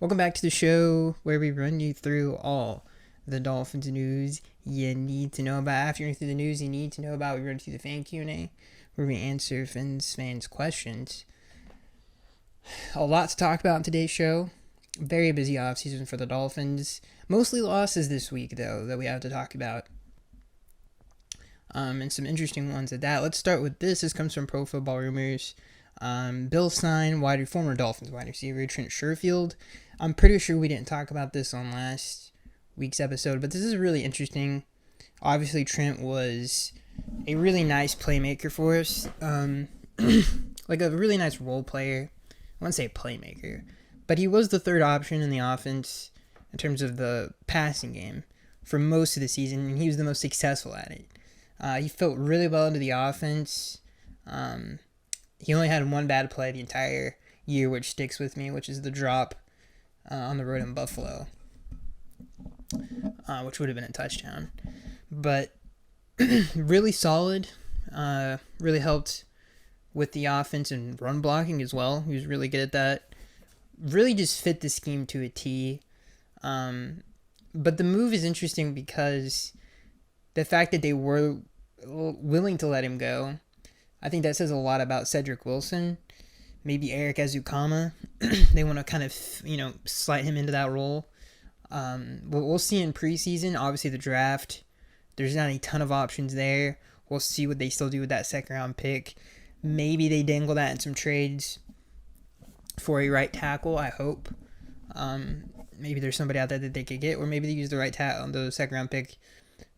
Welcome back to the show where we run you through all the Dolphins news you need to know about. After you're through the news you need to know about, we run through the fan Q&A where we answer fans' questions. A lot to talk about in today's show. Very busy offseason for the Dolphins. Mostly losses this week, though, that we have to talk about. And some interesting ones at that. Let's start with this. This comes from Pro Football Rumors. Bill signed former Dolphins wide receiver Trent Sherfield. I'm pretty sure we didn't talk about this on last week's episode, but this is really interesting. Obviously, Trent was a really nice playmaker for us. Like a really nice role player. I wouldn't say playmaker, but he was the third option in the offense in terms of the passing game for most of the season, and he was the most successful at it. He fit really well into the offense. He only had one bad play the entire year, which sticks with me, which is the drop on the road in Buffalo, which would have been a touchdown. But really solid, really helped with the offense and run blocking as well. He was really good at that. Really just fit the scheme to a T. But the move is interesting because the fact that they were willing to let him go, I think that says a lot about Cedric Wilson, maybe Eric Azukama. They want to kind of, slide him into that role. We'll see in preseason. Obviously, the draft, there's not a ton of options there. We'll see what they still do with that second-round pick. Maybe they dangle that in some trades for a right tackle, I hope. Maybe there's somebody out there that they could get, or maybe they use the right tackle, the second-round pick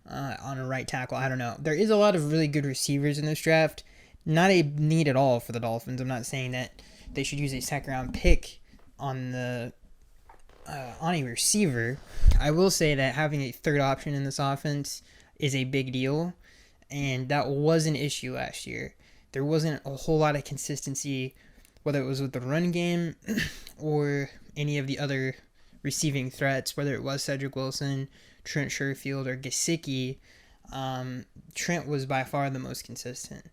on a right tackle. I don't know. There is a lot of really good receivers in this draft. Not a need at all for the Dolphins. I'm not saying that they should use a second-round pick on a receiver. I will say that having a third option in this offense is a big deal, and that was an issue last year. There wasn't a whole lot of consistency, whether it was with the run game or any of the other receiving threats, whether it was Cedric Wilson, Trent Sherfield, or Gesicki. Trent was by far the most consistent.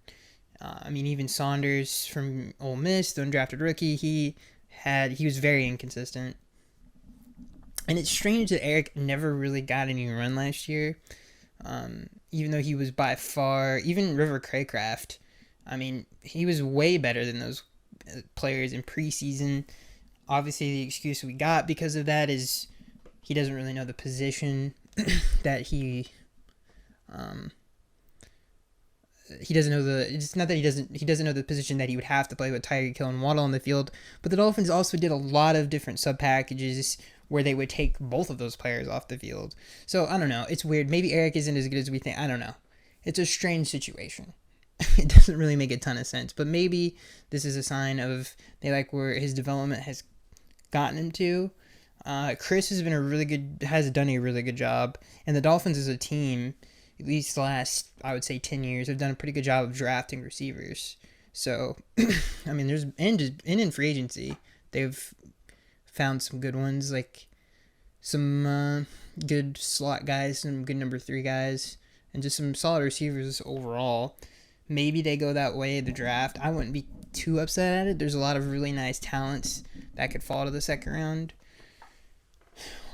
Even Saunders from Ole Miss, the undrafted rookie, he was very inconsistent. And it's strange that Eric never really got any run last year, even though he was by far, even River Craycraft, he was way better than those players in preseason. Obviously, the excuse we got because of that is he doesn't really know the position that he doesn't know it's not that he doesn't know the position that he would have to play with Tyreek Hill and Waddle on the field, but the Dolphins also did a lot of different sub packages where they would take both of those players off the field. So I don't know, it's weird. Maybe Eric isn't as good as we think. I don't know. It's a strange situation. It doesn't really make a ton of sense, but maybe this is a sign of they like where his development has gotten him to. Chris has done a really good job, and the Dolphins as a team, at least the last, I would say, 10 years, have done a pretty good job of drafting receivers. So, there's in free agency, they've found some good ones, like some good slot guys, some good number 3 guys, and just some solid receivers overall. Maybe they go that way, the draft. I wouldn't be too upset at it. There's a lot of really nice talents that could fall to the second round.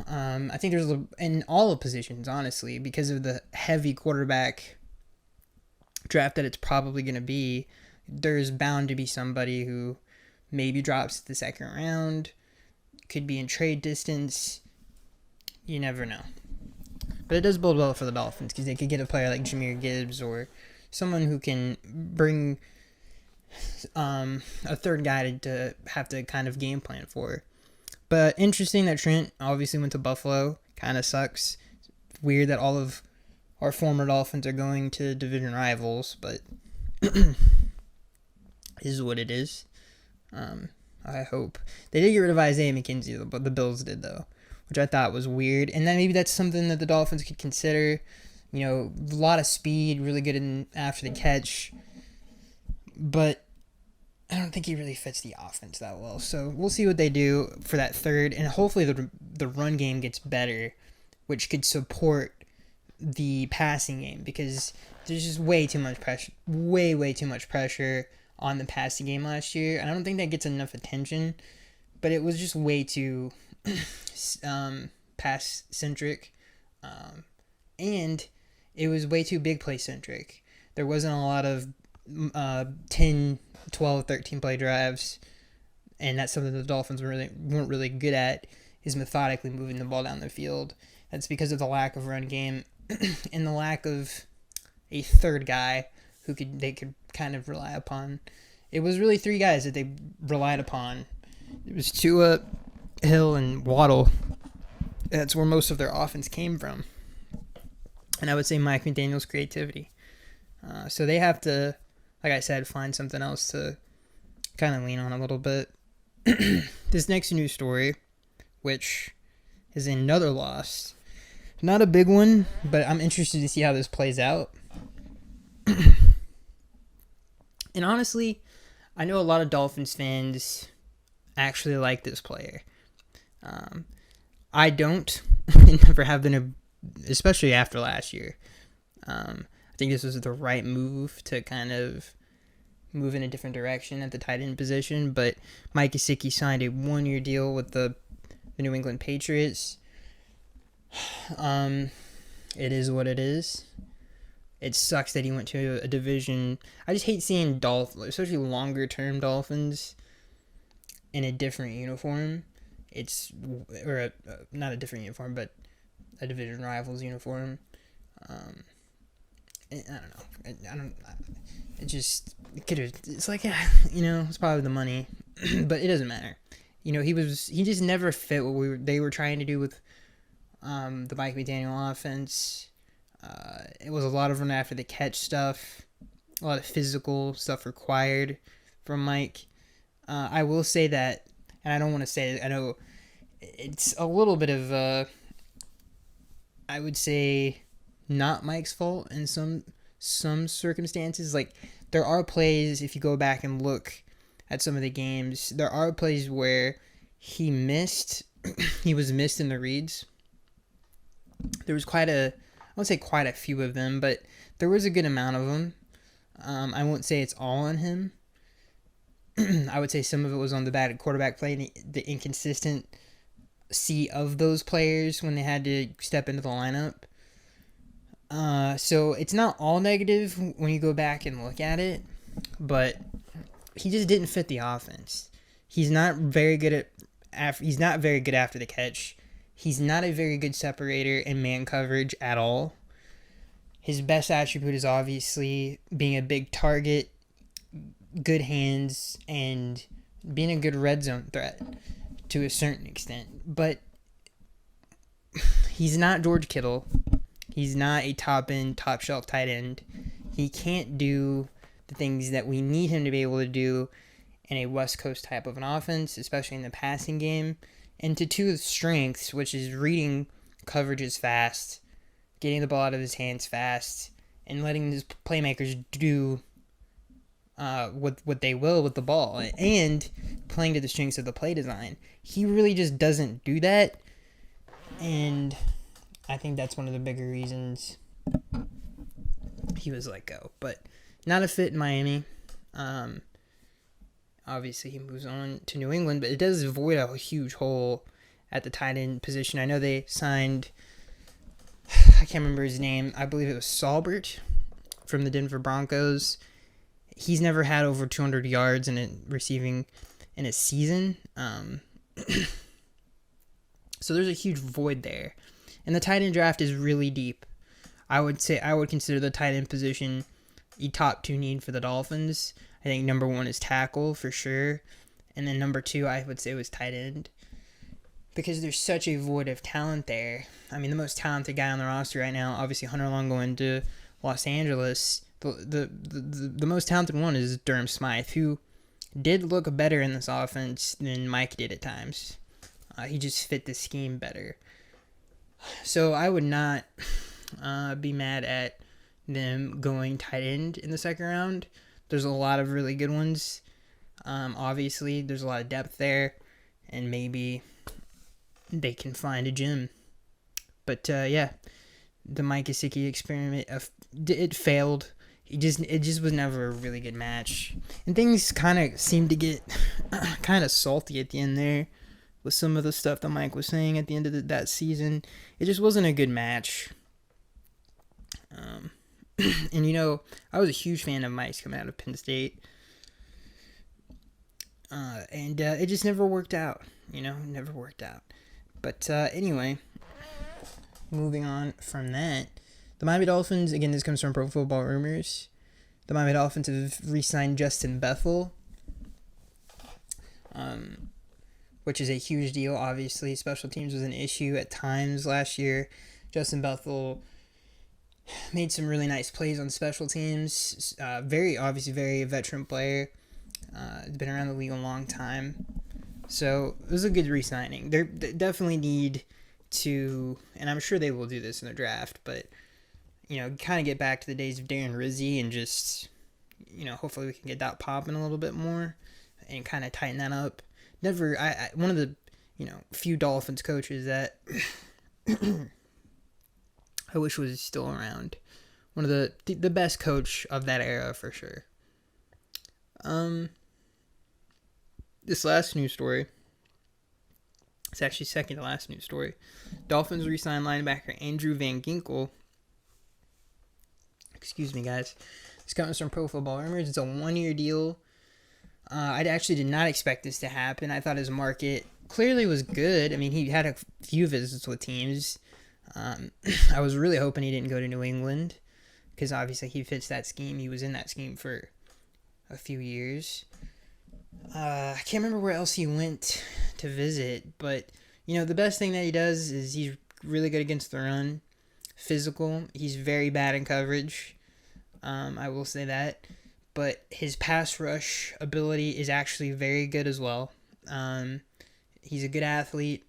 I think there's in all of positions, honestly, because of the heavy quarterback draft that it's probably going to be. There's bound to be somebody who maybe drops the second round, could be in trade distance. You never know. But it does bode well for the Dolphins because they could get a player like Jahmyr Gibbs or someone who can bring a third guy to have to kind of game plan for. But interesting that Trent obviously went to Buffalo. Kind of sucks. It's weird that all of our former Dolphins are going to division rivals, but is what it is. I hope. They did get rid of Isaiah McKenzie, but the Bills did, though, which I thought was weird. And then maybe that's something that the Dolphins could consider. A lot of speed, really good after the catch. But I don't think he really fits the offense that well. So we'll see what they do for that third. And hopefully the run game gets better, which could support the passing game. Because there's just way too much pressure. Way too much pressure on the passing game last year. And I don't think that gets enough attention. But it was just way too pass centric, and it was way too big play centric. There wasn't a lot of 10, 12, 13 play drives, and that's something the Dolphins weren't really good at, is methodically moving the ball down the field. That's because of the lack of run game and the lack of a third guy they could kind of rely upon. It was really three guys that they relied upon. It was Tua, Hill, and Waddle. That's where most of their offense came from. And I would say Mike McDaniel's creativity. So they have to, like I said, find something else to kind of lean on a little bit. This next news story, which is another loss. Not a big one, but I'm interested to see how this plays out. And honestly, I know a lot of Dolphins fans actually like this player. I don't. Never have been, especially after last year. I think this was the right move to kind of move in a different direction at the tight end position. But Mike Gesicki signed a 1-year deal with the New England Patriots. It is what it is. It sucks that he went to a division. I just hate seeing Dolphins, especially longer-term Dolphins, in a different uniform. Not a different uniform, but a division rival's uniform. I don't know. It's like, it's probably the money, but it doesn't matter. He just never fit what they were trying to do with the Mike McDaniel offense. It was a lot of run after the catch stuff, a lot of physical stuff required from Mike. I will say that, and I don't want to say, I know it's a little bit of, I would say, not Mike's fault in some circumstances. Like, there are plays, if you go back and look at some of the games, there are plays where he was missed in the reads. There was I won't say quite a few of them, but there was a good amount of them. I won't say it's all on him. I would say some of it was on the bad quarterback play, the inconsistency of those players when they had to step into the lineup. So it's not all negative when you go back and look at it, but he just didn't fit the offense. He's not very good after the catch. He's not a very good separator in man coverage at all. His best attribute is obviously being a big target, good hands, and being a good red zone threat to a certain extent. But he's not George Kittle. He's not a top-end, top-shelf tight end. He can't do the things that we need him to be able to do in a West Coast type of an offense, especially in the passing game. And to two of his strengths, which is reading coverages fast, getting the ball out of his hands fast, and letting his playmakers do what they will with the ball, and playing to the strengths of the play design. He really just doesn't do that, and I think that's one of the bigger reasons he was let go. But not a fit in Miami. Obviously, he moves on to New England, but it does avoid a huge hole at the tight end position. I know they signed, I can't remember his name. I believe it was Saubert from the Denver Broncos. He's never had over 200 yards receiving in a season. So there's a huge void there. And the tight end draft is really deep. I would consider the tight end position a top 2 need for the Dolphins. I think number 1 is tackle for sure. And then number 2, I would say, was tight end. Because there's such a void of talent there. I mean, the most talented guy on the roster right now, obviously Hunter Long going to Los Angeles. The most talented one is Durham Smythe, who did look better in this offense than Mike did at times. He just fit the scheme better. So I would not be mad at them going tight end in the second round. There's a lot of really good ones. Obviously, there's a lot of depth there, and maybe they can find a gem. But the Mike Gesicki experiment, it failed. It just was never a really good match, and things kind of seemed to get kind of salty at the end there. with some of the stuff that Mike was saying at the end of that season. It just wasn't a good match. And, I was a huge fan of Mike's coming out of Penn State. And it just never worked out. Never worked out. But anyway, moving on from that, the Miami Dolphins, again, this comes from Pro Football Rumors. The Miami Dolphins have re-signed Justin Bethel, which is a huge deal, obviously. Special teams was an issue at times last year. Justin Bethel made some really nice plays on special teams. Very veteran player. Been around the league a long time. So it was a good re-signing. They definitely need to, and I'm sure they will do this in the draft, but, kind of get back to the days of Darren Rizzi and just, hopefully we can get that popping a little bit more and kind of tighten that up. One of the, few Dolphins coaches that I wish was still around. One of the best coach of that era for sure. This last news story, it's actually second to last news story. Dolphins re-signed linebacker Andrew Van Ginkel. Excuse me, guys. This comes from Pro Football Rumors. It's a 1-year deal. I actually did not expect this to happen. I thought his market clearly was good. I mean, he had a few visits with teams. I was really hoping he didn't go to New England because obviously he fits that scheme. He was in that scheme for a few years. I can't remember where else he went to visit, but, the best thing that he does is he's really good against the run. Physical. He's very bad in coverage. I will say that. But his pass rush ability is actually very good as well. He's a good athlete,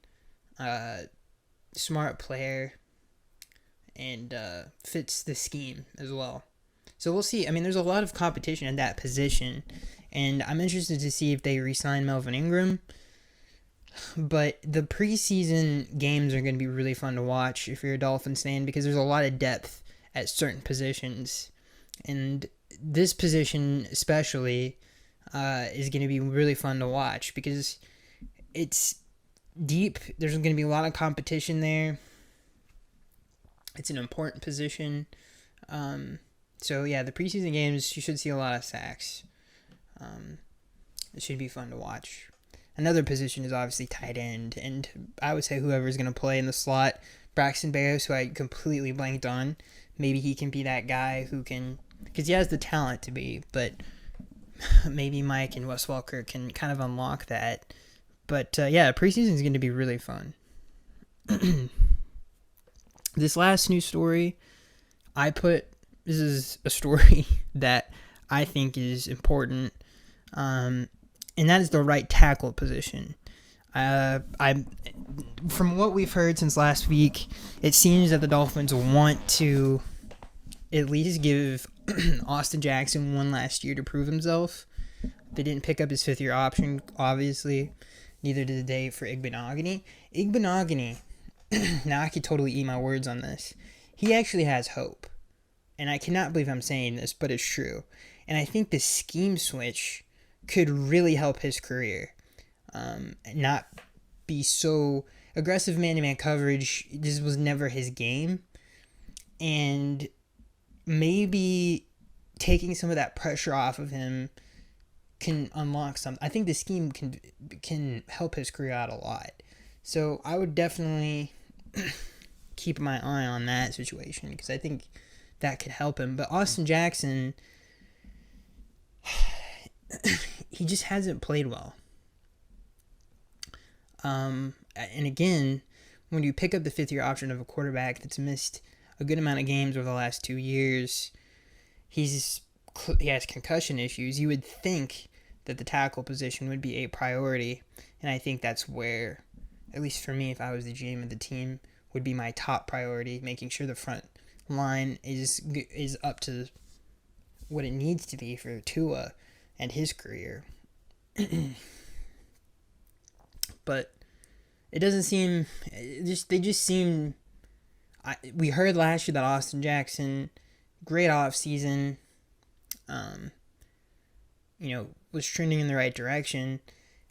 smart player, and fits the scheme as well. So we'll see. I mean, there's a lot of competition in that position, and I'm interested to see if they re-sign Melvin Ingram. But the preseason games are going to be really fun to watch if you're a Dolphins fan because there's a lot of depth at certain positions. And this position especially is going to be really fun to watch because it's deep. There's going to be a lot of competition there. It's an important position. So, yeah, the preseason games, you should see a lot of sacks. It should be fun to watch. Another position is obviously tight end, and I would say whoever's going to play in the slot, Braxton Berrios, who I completely blanked on, maybe he can be that guy who can, because he has the talent to be, but maybe Mike and Wes Welker can kind of unlock that. But, yeah, preseason is going to be really fun. This last news story, this is a story that I think is important, and that is the right tackle position. From what we've heard since last week, it seems that the Dolphins want to at least give Austin Jackson one last year to prove himself. They didn't pick up his fifth-year option, obviously. Neither did they for Igbenogany. Igbenogany, now I could totally eat my words on this. He actually has hope. And I cannot believe I'm saying this, but it's true. And I think the scheme switch could really help his career. Not be so aggressive man-to-man coverage. This was never his game. And maybe taking some of that pressure off of him can unlock something. I think the scheme can help his career out a lot. So I would definitely keep my eye on that situation because I think that could help him. But Austin Jackson, he just hasn't played well. And again, when you pick up the fifth-year option of a quarterback that's missed a good amount of games over the last 2 years, he has concussion issues. You would think that the tackle position would be a priority, and I think that's where, at least for me, if I was the GM of the team, would be my top priority, making sure the front line is up to what it needs to be for Tua and his career. But it doesn't seem, we heard last year that Austin Jackson, great offseason, was trending in the right direction.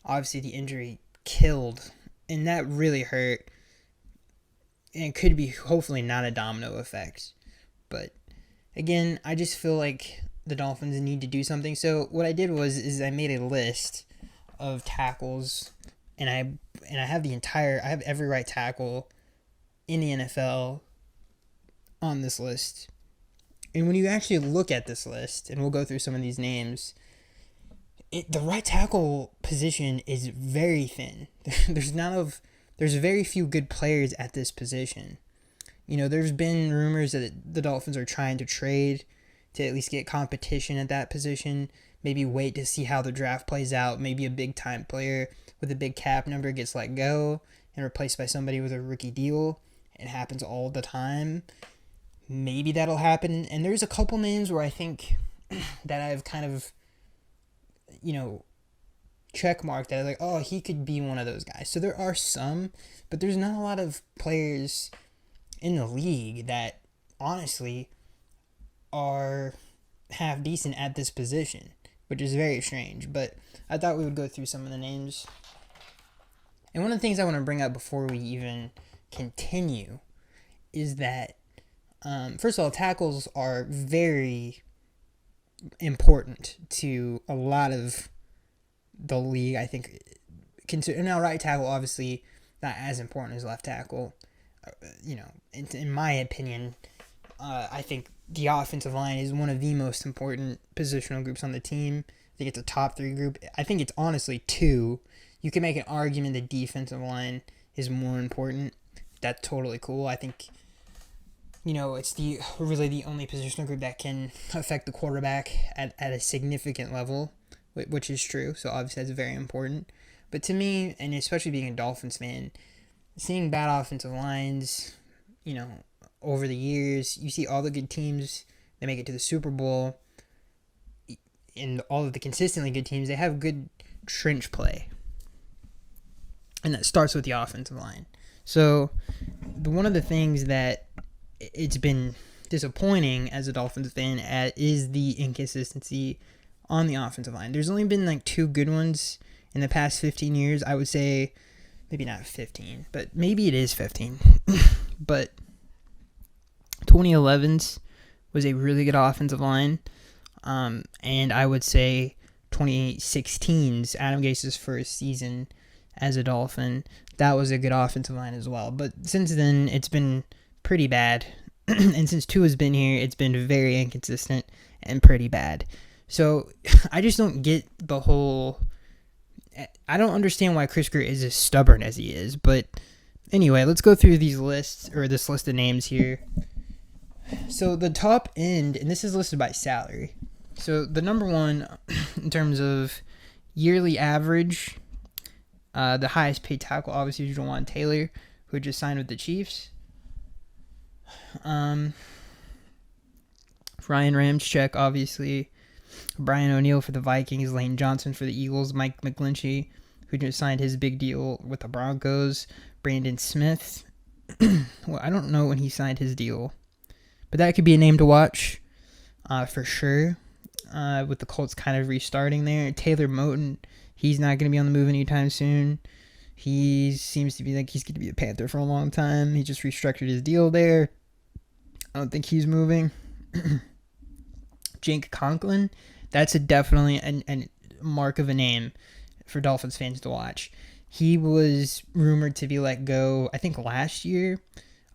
Obviously the injury killed And that really hurt. And it could be hopefully not a domino effect. But again, I just feel like the Dolphins need to do something. So what I did is I made a list of tackles, and I have every right tackle in the NFL on this list. And when you actually look at this list, and we'll go through some of these names, the right tackle position is very thin. There's very few good players at this position. There's been rumors that the Dolphins are trying to trade to at least get competition at that position. Maybe wait to see how the draft plays out. Maybe a big time player with a big cap number gets let go and replaced by somebody with a rookie deal. It happens all the time. Maybe that'll happen. And there's a couple names where I think that I've kind of, check mark that like, oh, he could be one of those guys. So there are some, but there's not a lot of players in the league that honestly are half decent at this position, which is very strange. But I thought we would go through some of the names. And one of the things I want to bring up before we even continue is that, first of all, tackles are very important to a lot of the league, I think. Now, right tackle, obviously, not as important as left tackle. In my opinion, I think the offensive line is one of the most important positional groups on the team. I think it's a top 3 group. I think it's honestly 2. You can make an argument the defensive line is more important. That's totally cool. I think, it's really the only positional group that can affect the quarterback at a significant level, which is true. So obviously that's very important. But to me, and especially being a Dolphins fan, seeing bad offensive lines, over the years, you see all the good teams, they make it to the Super Bowl, and all of the consistently good teams, they have good trench play. And that starts with the offensive line. So one of the things that it's been disappointing as a Dolphins fan at is the inconsistency on the offensive line. There's only been like 2 good ones in the past 15 years. I would say maybe not 15, but maybe it is 15. But 2011's was a really good offensive line. And I would say 2016's, Adam Gase's first season as a Dolphin, that was a good offensive line as well. But since then, it's been pretty bad. And since Tua's been here, it's been very inconsistent and pretty bad. So I just don't get the whole... I don't understand why Chris Greer is as stubborn as he is. But anyway, let's go through these lists, or this list of names here. So the top end, and this is listed by salary. So the number one in terms of yearly average, the highest paid tackle obviously is Jawan Taylor, who just signed with the Chiefs. Ryan Ramczyk, obviously. Brian O'Neill for the Vikings. Lane Johnson for the Eagles. Mike McGlinchey, who just signed his big deal with the Broncos. Brandon Smith. Well, I don't know when he signed his deal, but that could be a name to watch for sure. With the Colts kind of restarting there. Taylor Moton, he's not going to be on the move anytime soon. He seems to be like he's going to be a Panther for a long time. He just restructured his deal there. I don't think he's moving. Jake Conklin, that's definitely a mark of a name for Dolphins fans to watch. He was rumored to be let go, I think, last year.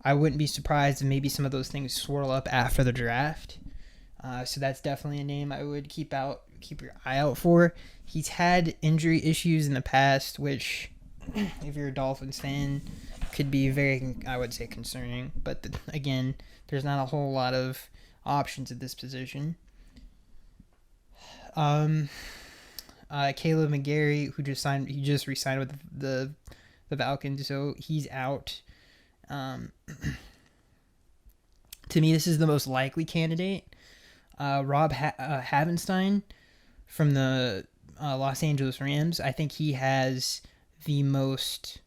I wouldn't be surprised if maybe some of those things swirl up after the draft. So that's definitely a name I would keep your eye out for. He's had injury issues in the past, which, if you're a Dolphins fan, could be very, I would say, concerning. But again, there's not a whole lot of options at this position. Caleb McGarry, who just re-signed with the Falcons, so he's out. To me, this is the most likely candidate. Rob Havenstein from the Los Angeles Rams. I think he has the most,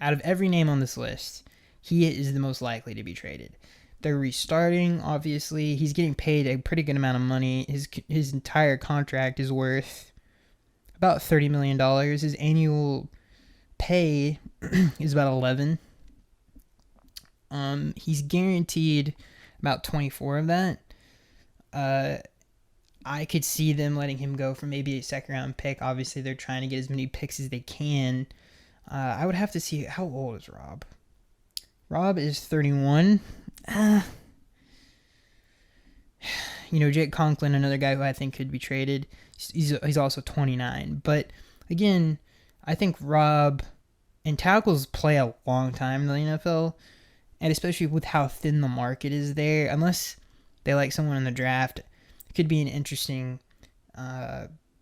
out of every name on this list, he is the most likely to be traded. They're restarting, obviously. He's getting paid a pretty good amount of money. His entire contract is worth about $30 million. His annual pay is about 11. He's guaranteed about 24 of that. I could see them letting him go for maybe a second round pick. Obviously, they're trying to get as many picks as they can. I would have to see, how old is Rob? Rob is 31. Jake Conklin, another guy who I think could be traded. He's also 29. But again, I think Rob and tackles play a long time in the NFL, and especially with how thin the market is there, unless they like someone in the draft, it could be an interesting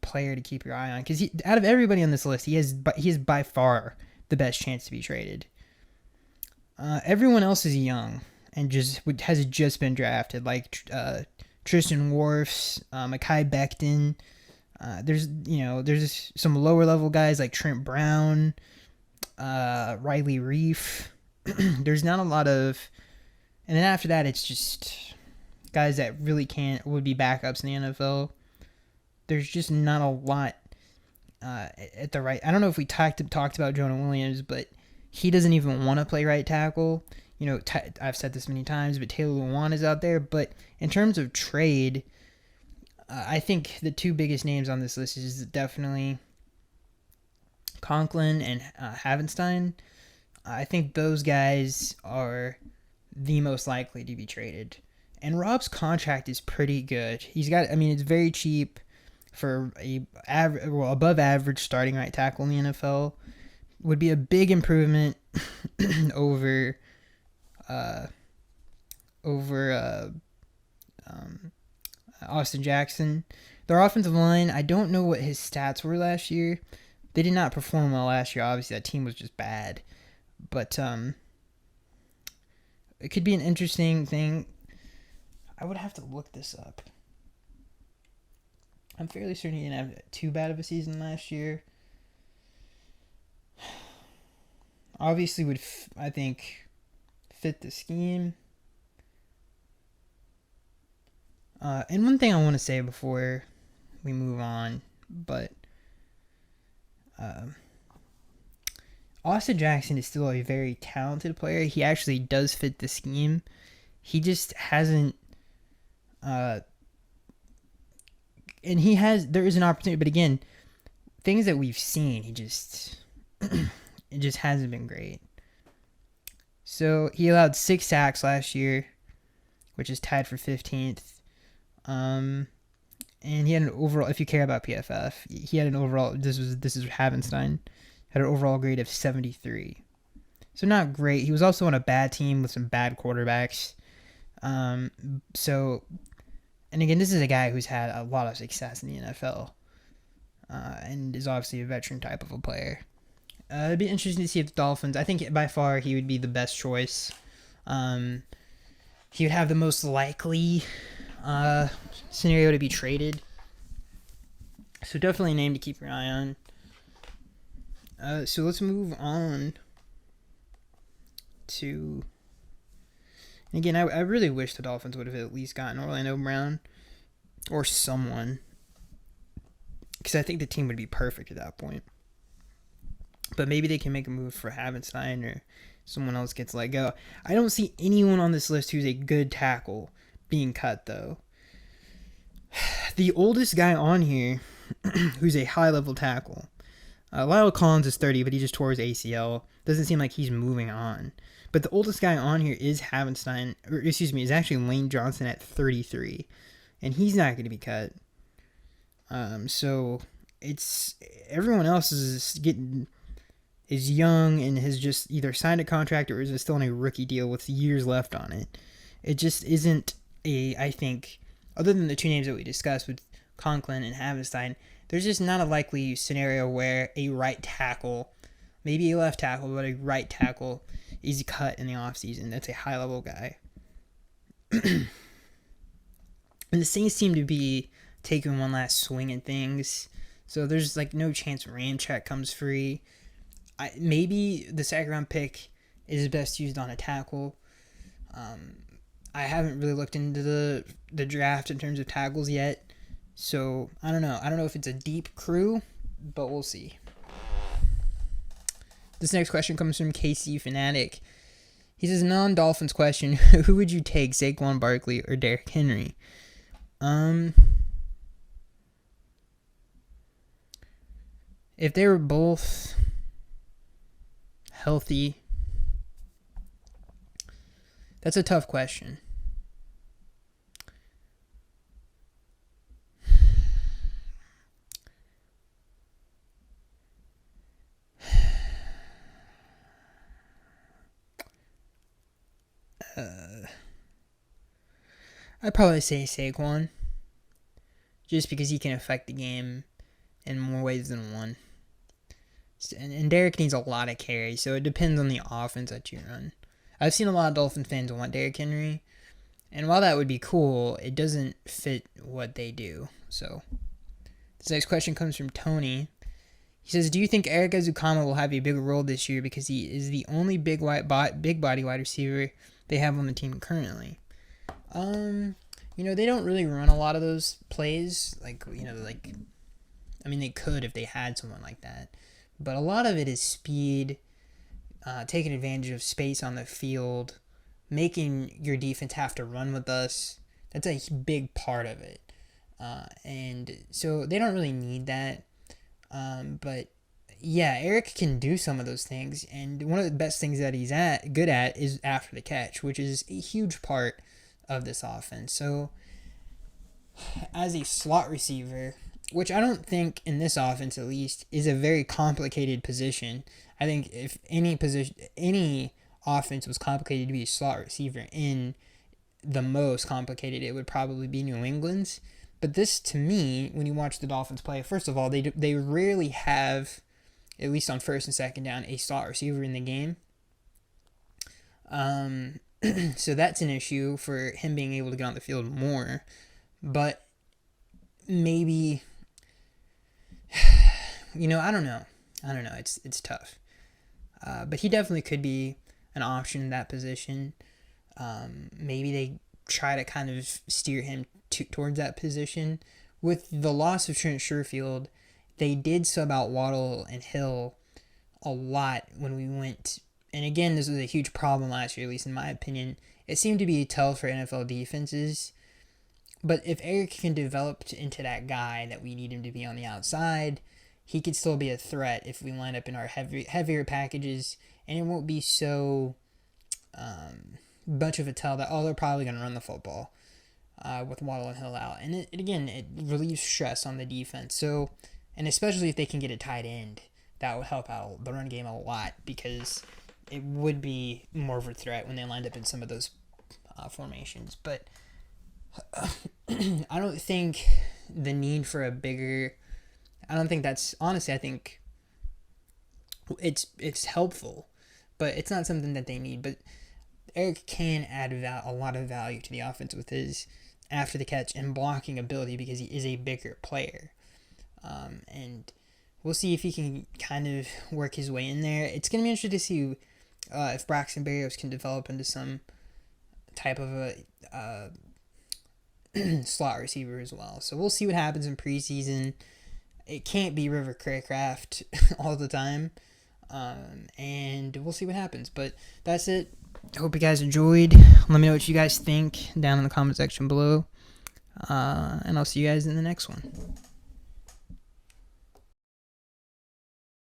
player to keep your eye on. Because out of everybody on this list, he is by far the best chance to be traded. Everyone else is young and has just been drafted, like Tristan Wirfs, Mekhi Becton. There's some lower level guys like Trent Brown, Riley Reif. There's not a lot of, and then after that, it's just guys that really would be backups in the NFL. There's just not a lot at the right. I don't know if we talked about Jonah Williams, but he doesn't even want to play right tackle. I've said this many times, but Taylor Lewan is out there. But in terms of trade, I think the two biggest names on this list is definitely Conklin and Havenstein. I think those guys are the most likely to be traded. And Rob's contract is pretty good. It's very cheap for above average starting right tackle in the NFL. Would be a big improvement over Austin Jackson. Their offensive line, I don't know what his stats were last year. They did not perform well last year. Obviously, that team was just bad. But it could be an interesting thing. I would have to look this up. I'm fairly certain he didn't have too bad of a season last year. Obviously would, I think, fit the scheme. And one thing I want to say before we move on, but Austin Jackson is still a very talented player. He actually does fit the scheme. He just hasn't, and there is an opportunity, but again, things that we've seen, he just, it just hasn't been great. So he allowed 6 sacks last year, which is tied for 15th. And he had an overall, if you care about PFF, he had an overall, this is Havenstein, had an overall grade of 73. So not great. He was also on a bad team with some bad quarterbacks. And again, this is a guy who's had a lot of success in the NFL, and is obviously a veteran type of a player. It'd be interesting to see if the Dolphins, I think by far he would be the best choice. He would have the most likely scenario to be traded. So definitely a name to keep your eye on. So let's move on to... And again, I really wish the Dolphins would have at least gotten Orlando Brown or someone, because I think the team would be perfect at that point. But maybe they can make a move for Havenstein or someone else gets let go. I don't see anyone on this list who's a good tackle being cut, though. The oldest guy on here who's a high-level tackle, Lyle Collins is 30, but he just tore his ACL. Doesn't seem like he's moving on. But the oldest guy on here is Havenstein, is actually Lane Johnson at 33. And he's not going to be cut. So it's everyone else is young and has just either signed a contract or is still on a rookie deal with years left on it. It just isn't I think, other than the two names that we discussed with Conklin and Havenstein, there's just not a likely scenario where a right tackle, maybe a left tackle, but a right tackle is cut in the offseason. That's a high-level guy. And the Saints seem to be taking one last swing at things. So there's no chance Ramczyk comes free. Maybe the second-round pick is best used on a tackle. I haven't really looked into the draft in terms of tackles yet. So I don't know. I don't know if it's a deep crew, but we'll see. This next question comes from KC Fanatic. He says, non-Dolphins question, who would you take, Saquon Barkley or Derrick Henry? If they were both healthy, that's a tough question. I'd probably say Saquon, just because he can affect the game in more ways than one. And Derrick needs a lot of carry, so it depends on the offense that you run. I've seen a lot of Dolphin fans want Derrick Henry, and while that would be cool, it doesn't fit what they do. So, this next question comes from Tony. He says, do you think Eric Ezukama will have a bigger role this year because he is the only big body wide receiver they have on the team currently? They don't really run a lot of those plays. They could if they had someone like that. But a lot of it is speed, taking advantage of space on the field, making your defense have to run with us. That's a big part of it. And so they don't really need that. But yeah, Eric can do some of those things. And one of the best things that he's good at is after the catch, which is a huge part of this offense. So as a slot receiver, which I don't think in this offense at least is a very complicated position. I think if any offense was complicated to be a slot receiver in the most complicated, it would probably be New England's. But this, to me, when you watch the Dolphins play, first of all, they rarely have, at least on first and second down, a slot receiver in the game. So that's an issue for him being able to get on the field more. But maybe, I don't know. It's tough. But he definitely could be an option in that position. Maybe they try to kind of steer him towards that position. With the loss of Trent Sherfield, they did sub out Waddle and Hill a lot when we went. And again, this was a huge problem last year, at least in my opinion. It seemed to be a tell for NFL defenses. But if Eric can develop into that guy that we need him to be on the outside, he could still be a threat if we line up in our heavier packages. And it won't be so much of a tell that, they're probably going to run the football with Waddle and Hill out. And it relieves stress on the defense. So, and especially if they can get a tight end, that would help out the run game a lot, because it would be more of a threat when they lined up in some of those formations. But I don't think the need for I don't think that's, honestly, I think it's helpful, but it's not something that they need. But Eric can add a lot of value to the offense with his after the catch and blocking ability, because he is a bigger player. And we'll see if he can kind of work his way in there. It's going to be interesting to see if Braxton Berrios can develop into some type of a slot receiver as well. So we'll see what happens in preseason. It can't be River Craycraft all the time. And we'll see what happens. But that's it. I hope you guys enjoyed. Let me know what you guys think down in the comment section below. And I'll see you guys in the next one.